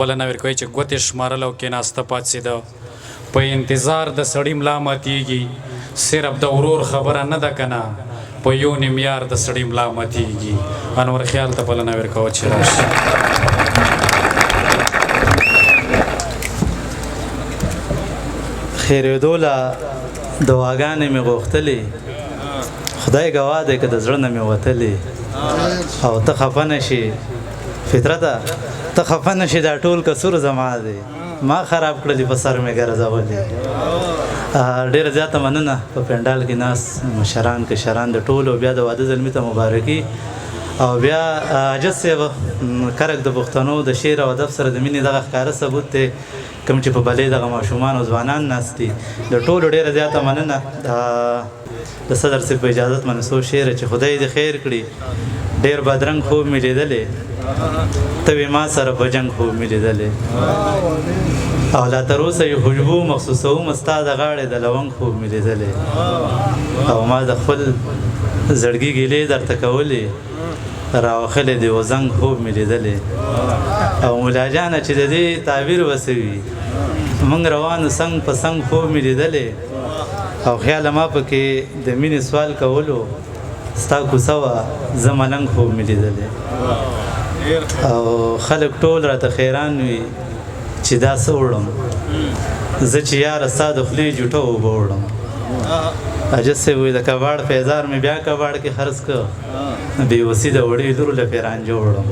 ولنه ورکوي چې ګوتې شمارل او کېناسته پاڅېده په انتظار د سړي ملا ماتېږي صرف د ورور خبره نه ده که نه په یو نیم یار د سړي ملا ماتېږي انور خیال ته بلنه ورکوه چې راشي خیرېدو له دعاګانې مې غوښتلې خدای ګواه دی که د زړه نه مې وتلې او ته خفه نه شي فطرته ته خفه نه شي دا ټول قصور زما دی ما خراب کړلي په سر مې ګرځولي ډېره زیاته مننه په پنډال کې ناست مشران کشران د ټولو بیا د واده زلمي ته مبارکي او بیا عاجز صاحب کرک د پښتنو د شعر او ادب سره د مینې دغه ښکاره ثبوت دی کوم چې په بلې دغه ماشومان او ځوانان ناست دي د ټولو ډېره زیاته مننه د صدر صاحب په اجازت باندې څو شعره چې خدای دې خیر کړي ډېر بدرنګ خوب مې لیدلی ته وې ما سره په جنګ خوب مې لیدلی او لا تر اوسه یې خوشبو مخصوصوم ستا د غاړې د لونګ خوب مې لیدلی او ما د خپل زړګي ګیلې درته کولې راوخلی دی وزنګ خوب مې لیدلی او ملا جانه چې د دې تعبیر وسه وي موږ روانو څنګ په څنګ خوب مې لیدلی او خیاله ما پکې د مینې سوال کولو ستا کوڅه وه زه ملنګ خوب مې لیدلی او خلک ټول راته خیران وي چې دا څه وړم زه چې یاره ستا د خولې جوټه اوبه وړم عجز صاحب وایي د کباړ پیزار مې بیا کباړ کې خرڅ کړ بېوسي د وړې لورو له پیرانجه وړم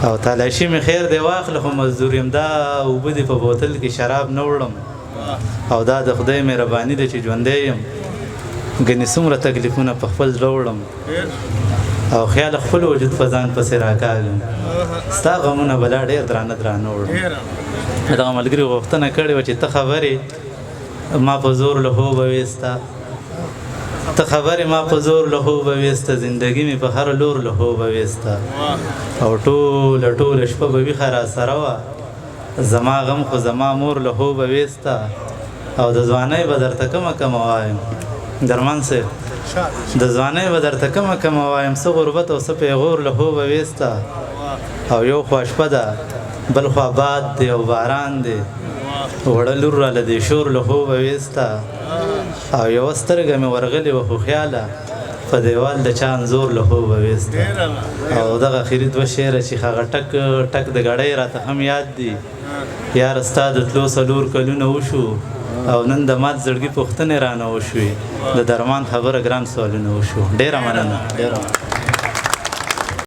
او تالاشي مې خیر دی واخله خو مزدور یم دا اوبه دې په بوتل کې شراب نه وړم او دا د خدای مهرباني ده چې ژوندی یم ګنې څومره تکلیفونه په خپل زړه وړم او خیال خپل وجود په ځان پسې راکاږم ستا غمونه به لا ډېر درانه درانه وړم دغه ملګري غوښتنه کړې وه چې ته خبرې ما په زور له خوبه ویسته ته خبرې ما په زور له خوبه ویسته زندګي مې په هر لور له خوبه ویسته او ټوله شپه به ویښه راسره وه زما غم خو زما مور له خوبه ویسته او د ځوانۍ به درته کمه وایم درمان صاحب د ځوانۍ به درته کمه وایم څه غربت او څه پیغور له خوبه ویسته او یو خوا شپه ده بل خوا باد دی او باران دی وړه لور راله دې شور له خوبه ویسته او یوه سترګه مې ورغلې وه خو خیاله په دیوال د چا انځور له خوبه ویسته او دغه اخري دوه شعره چې هغه ټک ټک د ګړۍ راته هم یاد دي یاره ستا د تلو څلور کلونه وشو او نن د مات زړګي پوښتنې رانه وشوې د درمان خبره ګران سوالونه وشو ډېره مننه